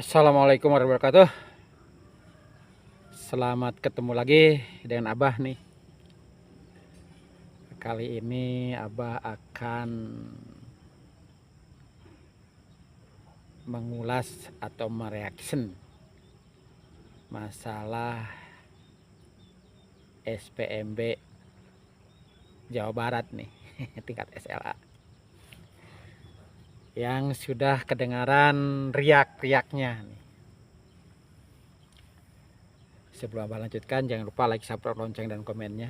Assalamualaikum warahmatullahi wabarakatuh. Selamat ketemu lagi dengan Abah nih. Kali ini Abah akan mengulas atau mereaction masalah SPMB Jawa Barat nih, tingkat SLA. Yang sudah kedengaran riak-riaknya nih. Sebelum Abah lanjutkan, jangan lupa like, subscribe, lonceng, dan komennya.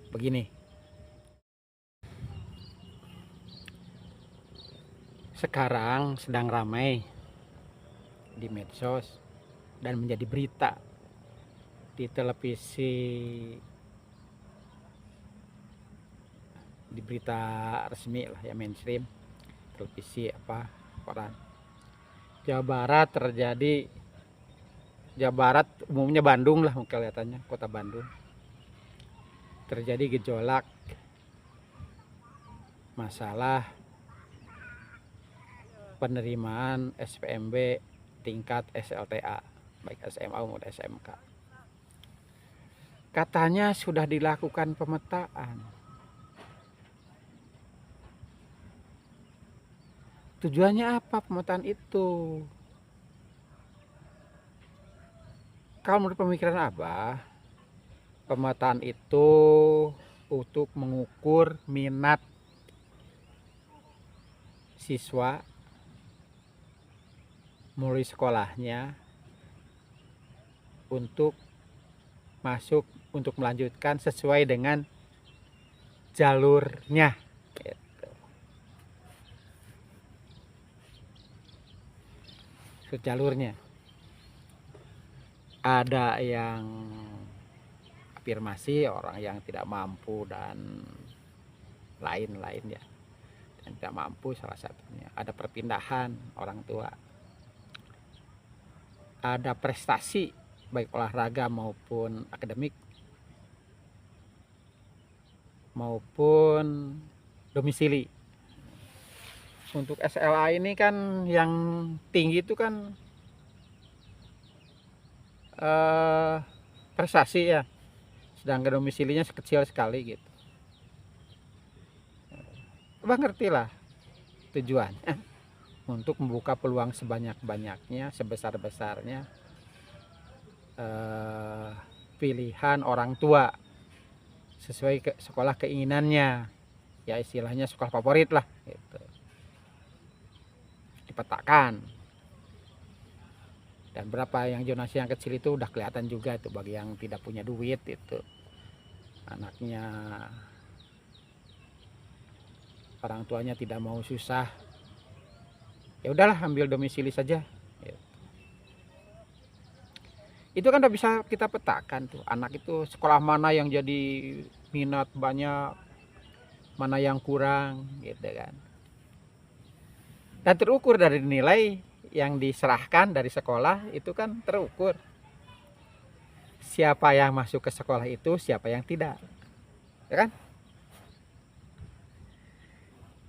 Begini, sekarang sedang ramai di medsos dan menjadi berita di televisi, di berita resmi lah ya, mainstream, televisi apa, koran. Jawa Barat terjadi, Jawa Barat umumnya Bandung lah kelihatannya, kota Bandung, terjadi gejolak masalah penerimaan SPMB tingkat SLTA, baik SMA maupun SMK. Katanya sudah dilakukan pemetaan. Tujuannya apa pemetaan itu? Kalau menurut pemikiran Abah, pemetaan itu untuk mengukur minat siswa mulai sekolahnya untuk masuk, untuk melanjutkan sesuai dengan jalurnya. Jalurnya ada yang afirmasi orang yang tidak mampu dan lain-lain ya, yang tidak mampu, salah satunya ada perpindahan orang tua, ada prestasi baik olahraga maupun akademik maupun domisili. Untuk SLA ini kan yang tinggi itu kan prestasi ya, sedangkan domisilinya kecil sekali gitu. Abang ngerti lah tujuannya untuk membuka peluang sebanyak-banyaknya, sebesar-besarnya pilihan orang tua sesuai ke sekolah keinginannya, ya istilahnya sekolah favorit lah gitu, dipetakan. Dan berapa yang zonasi yang kecil itu udah kelihatan juga itu, bagi yang tidak punya duit itu, anaknya orang tuanya tidak mau susah, ya udahlah ambil domisili saja. Itu kan udah bisa kita petakan tuh, anak itu sekolah mana yang jadi minat banyak, mana yang kurang gitu kan. Dan terukur dari nilai yang diserahkan dari sekolah itu kan terukur. Siapa yang masuk ke sekolah itu, siapa yang tidak. Ya kan?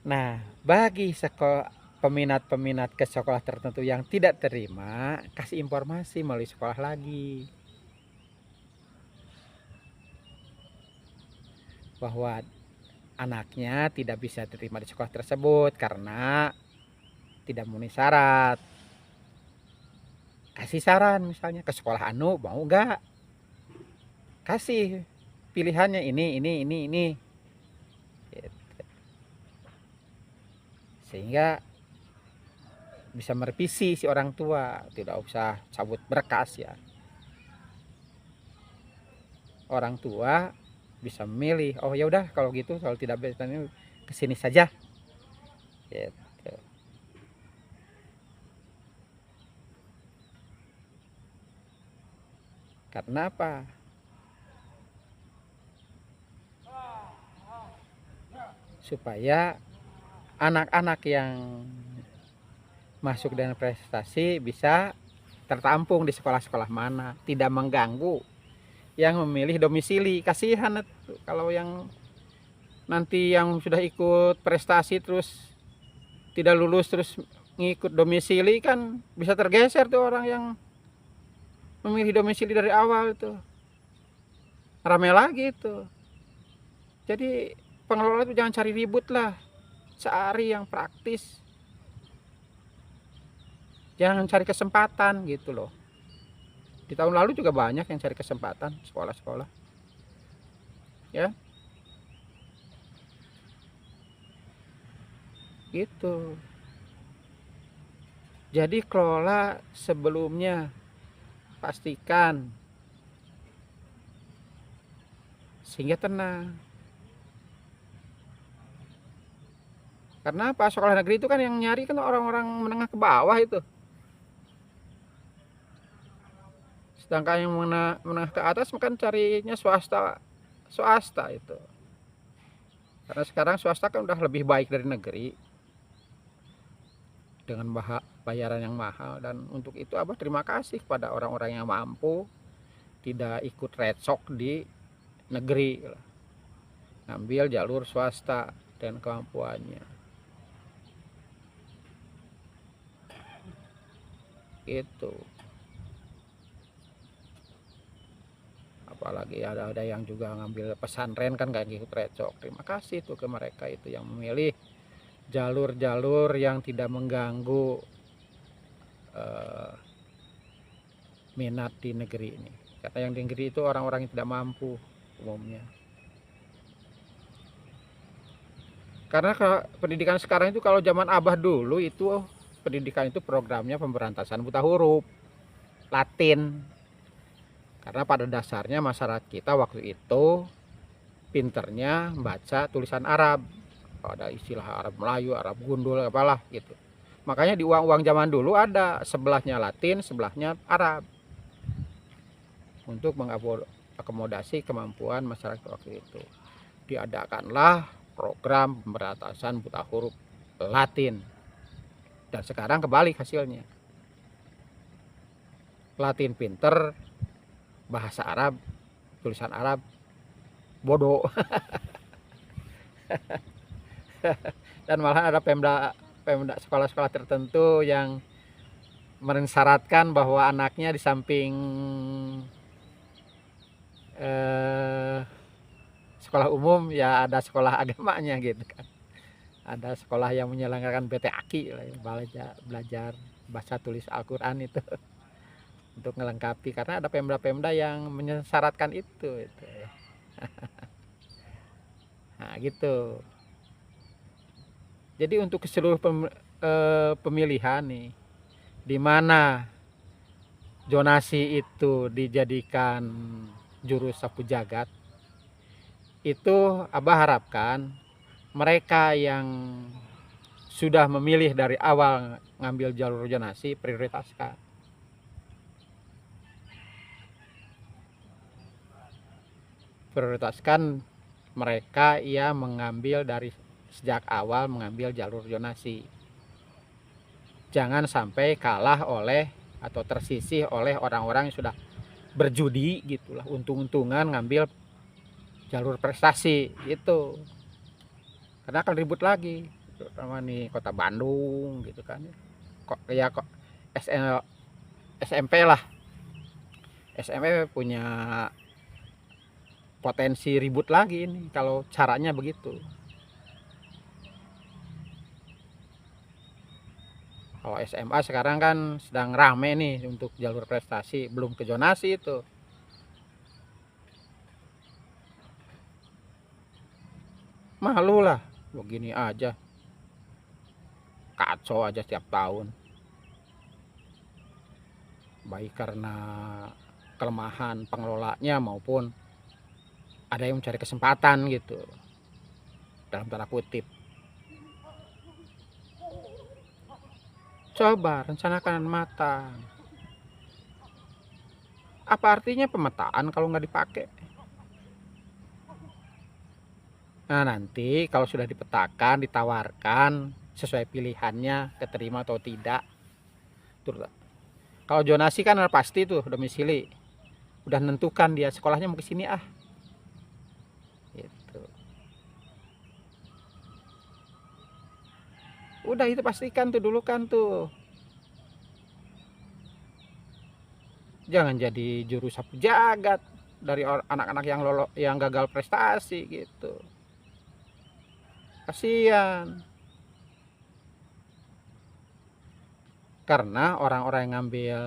Nah, bagi peminat-peminat ke sekolah tertentu yang tidak terima, kasih informasi melalui sekolah lagi bahwa anaknya tidak bisa terima di sekolah tersebut karena tidak memenuhi syarat. Kasih saran misalnya, ke sekolah anu mau enggak, kasih pilihannya ini gitu. Sehingga bisa merevisi si orang tua, tidak usah cabut berkas ya. Orang tua bisa memilih, oh ya udah kalau gitu, kalau tidak bisa kesini saja gitu. Karena apa? Supaya anak-anak yang masuk dengan prestasi bisa tertampung di sekolah-sekolah mana, tidak mengganggu yang memilih domisili. Kasihan kalau yang nanti yang sudah ikut prestasi terus tidak lulus terus ngikut domisili, kan bisa tergeser tuh orang yang memilih domisili dari awal itu, rame lagi itu. Jadi pengelola itu jangan cari ribut lah, cari yang praktis, jangan cari kesempatan gitu loh. Di tahun lalu juga banyak yang cari kesempatan sekolah-sekolah ya gitu. Jadi kelola sebelumnya, pastikan sehingga tenang. Karena apa? Sekolah negeri itu kan yang nyari kan orang-orang menengah ke bawah itu. Sedangkan yang menengah ke atas kan carinya swasta itu. Karena sekarang swasta kan udah lebih baik dari negeri dengan bayaran yang mahal, dan untuk itu Abah terima kasih kepada orang-orang yang mampu tidak ikut recok di negeri, ngambil jalur swasta dan kemampuannya itu. Apalagi ada yang juga ngambil pesantren kan gak ikut recok. Terima kasih tuh ke mereka itu yang memilih jalur-jalur yang tidak mengganggu minat di negeri ini. Karena yang di negeri itu orang-orang yang tidak mampu umumnya. Karena pendidikan sekarang itu, kalau zaman Abah dulu itu pendidikan itu programnya pemberantasan buta huruf Latin. Karena pada dasarnya masyarakat kita waktu itu pinternya baca tulisan Arab. Ada istilah Arab Melayu, Arab Gundul, apalah gitu. Makanya di uang-uang zaman dulu ada sebelahnya Latin, sebelahnya Arab, untuk mengakomodasi kemampuan masyarakat waktu itu. Diadakanlah program pemberantasan buta huruf Latin. Dan sekarang kebalik hasilnya. Latin pinter, bahasa Arab, tulisan Arab bodoh. Dan malahan ada pemda sekolah-sekolah tertentu yang mensyaratkan bahwa anaknya di samping sekolah umum ya ada sekolah agamanya gitu kan. Ada sekolah yang menyelenggarakan BT Aki, belajar baca tulis Al-Quran itu untuk melengkapi, karena ada pemda-pemda yang mensyaratkan itu. Nah gitu. Jadi untuk seluruh pemilihan nih, di mana zonasi itu dijadikan jurus sapu jagat, itu Abah harapkan mereka yang sudah memilih dari awal ngambil jalur zonasi prioritaskan. Prioritaskan mereka yang mengambil dari sejak awal mengambil jalur zonasi. Jangan sampai kalah oleh atau tersisih oleh orang-orang yang sudah berjudi gitulah, untung-untungan ngambil jalur prestasi gitu. Karena akan ribut lagi, terutama nih kota Bandung gitu kan. Kok SMP lah. SMP punya potensi ribut lagi ini kalau caranya begitu. Kalau SMA sekarang kan sedang rame nih untuk jalur prestasi, belum ke zonasi itu. Malu lah, begini aja. Kacau aja setiap tahun. Baik karena kelemahan pengelolanya maupun ada yang mencari kesempatan gitu. Dalam tanda kutip. Coba rencanakan matang. Apa artinya pemetaan kalau nggak dipakai? Nah nanti kalau sudah dipetakan, ditawarkan sesuai pilihannya, keterima atau tidak. Kalau zonasi kan pasti tuh domisili, udah nentukan dia sekolahnya mau ke sini gitu. Udah itu pastikan tuh dulu kan tuh. Jangan jadi juru sapu jagat dari anak-anak yang gagal prestasi gitu. Kasihan. Karena orang-orang yang ngambil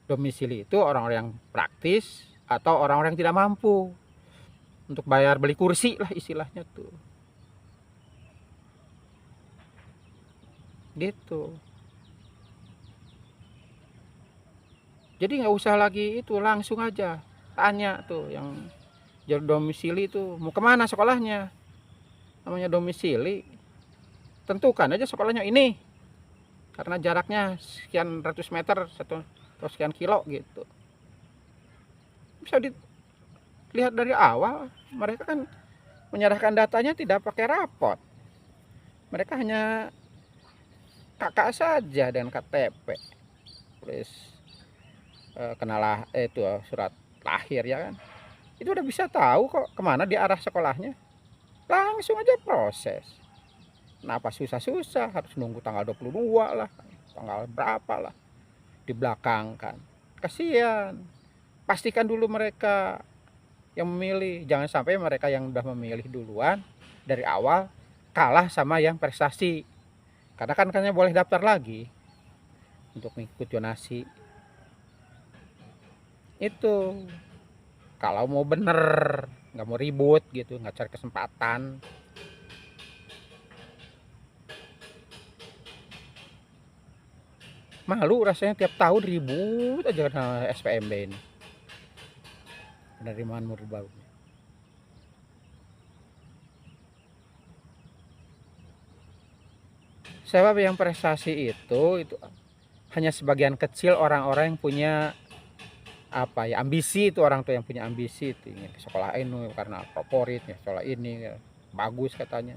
domisili itu orang-orang yang praktis atau orang-orang yang tidak mampu untuk bayar beli kursi lah istilahnya tuh. Gitu. Jadi nggak usah lagi itu, langsung aja tanya tuh yang jalur domisili itu mau kemana sekolahnya. Namanya domisili, tentukan aja sekolahnya ini karena jaraknya sekian ratus meter atau sekian kilo gitu. Bisa dilihat dari awal. Mereka kan menyerahkan datanya tidak pakai rapot, mereka hanya kakak saja dengan KTP, tulis kenalah itu surat lahir ya kan, itu udah bisa tahu kok kemana di arah sekolahnya, langsung aja proses. Kenapa susah-susah harus nunggu tanggal 22 lah, tanggal berapa lah di belakang kan, kasihan. Pastikan dulu mereka yang memilih, jangan sampai mereka yang udah memilih duluan dari awal kalah sama yang prestasi, karena kan katanya boleh daftar lagi untuk mengikuti zonasi itu. Kalau mau bener, nggak mau ribut gitu, nggak cari kesempatan. Malu rasanya tiap tahun ribut aja dengan SPMB ini, penerimaan murid baru. Sebab yang prestasi itu hanya sebagian kecil orang-orang yang punya apa ya, ambisi. Itu orang tua yang punya ambisi itu ingin ke sekolah ini karena favorit ya, sekolah ini ya, bagus katanya.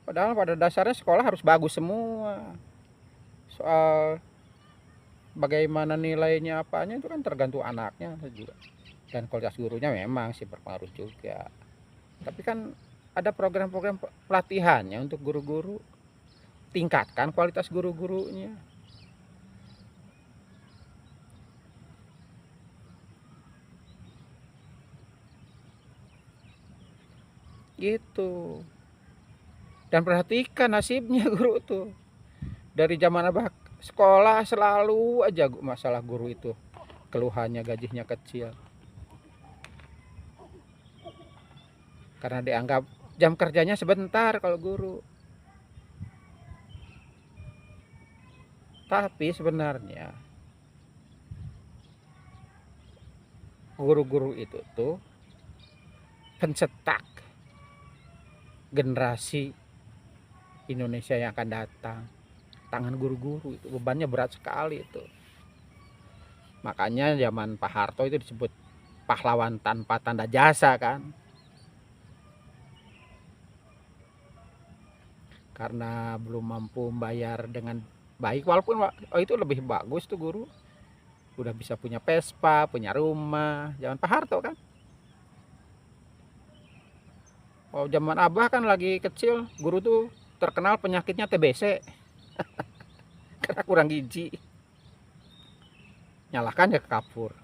Padahal pada dasarnya sekolah harus bagus semua. Soal bagaimana nilainya apanya itu kan tergantung anaknya juga, dan kualitas gurunya memang sih berpengaruh juga. Tapi kan ada program-program pelatihannya untuk guru-guru, tingkatkan kualitas guru-gurunya gitu. Dan perhatikan nasibnya guru tuh, dari zaman abah sekolah selalu aja masalah guru itu, keluhannya gajinya kecil karena dianggap jam kerjanya sebentar kalau guru. Tapi sebenarnya guru-guru itu tuh pencetak generasi Indonesia yang akan datang. Tangan guru-guru itu bebannya berat sekali itu. Makanya zaman Pak Harto itu disebut pahlawan tanpa tanda jasa kan, karena belum mampu membayar dengan baik. Walaupun itu lebih bagus tuh guru, udah bisa punya Vespa, punya rumah zaman Pak Harto kan. Oh, zaman abah kan lagi kecil, guru tuh terkenal penyakitnya TBC karena kurang gizi, nyalahkan ya ke kapur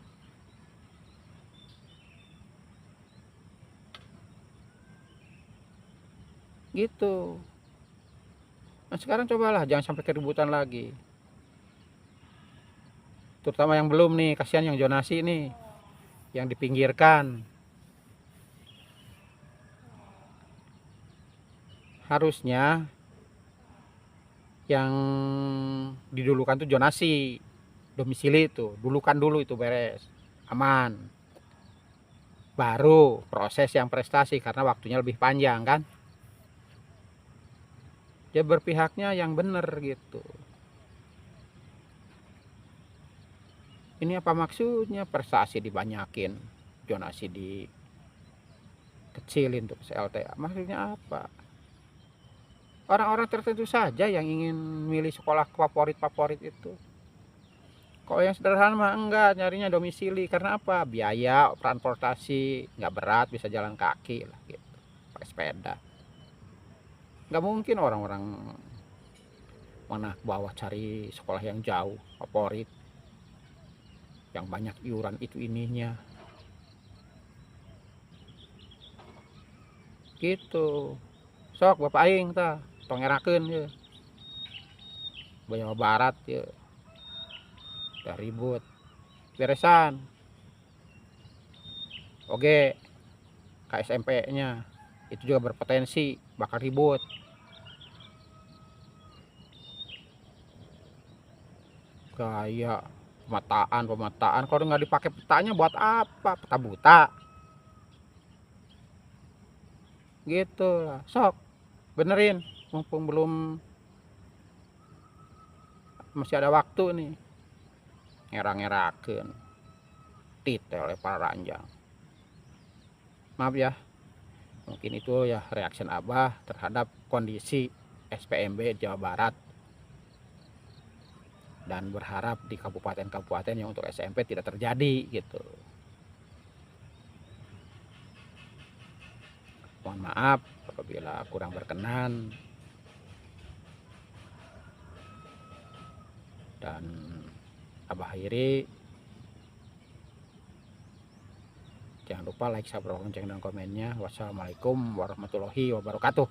gitu. Nah sekarang cobalah jangan sampai keributan lagi, terutama yang belum nih, kasihan yang zonasi nih, yang dipinggirkan. Harusnya yang didulukan tuh zonasi domisili, itu dulukan dulu, itu beres aman, baru proses yang prestasi karena waktunya lebih panjang kan. Dia berpihaknya yang benar gitu. Ini apa maksudnya prestasi dibanyakin, zonasi dikecilin untuk SLTA, maksudnya apa? Orang-orang tertentu saja yang ingin milih sekolah favorit itu. Kalau yang sederhana mah enggak, nyarinya domisili. Karena apa? Biaya transportasi nggak berat, bisa jalan kaki lah gitu, pakai sepeda. Nggak mungkin orang-orang mana bawah cari sekolah yang jauh, favorit, yang banyak iuran itu ininya. Gitu. Sok Bapak aing tah tongerakeun ye. Jawa Barat ye. Udah ribut. Beresan. Oke, KSMP-nya itu juga berpotensi bakal ribut. Kayak pemetaan kalau nggak dipakai petanya buat apa? Peta buta gitu lah. Sok benerin mumpung belum masih ada waktu nih. Ngerang-ngerakeun detail para ranjang. Maaf ya, mungkin itu ya reaction Abah terhadap kondisi SPMB Jawa Barat, dan berharap di kabupaten-kabupaten yang untuk SMP tidak terjadi gitu. Mohon maaf apabila kurang berkenan, dan Abah akhiri. Jangan lupa like, subscribe, lonceng, dan komennya. Wassalamualaikum warahmatullahi wabarakatuh.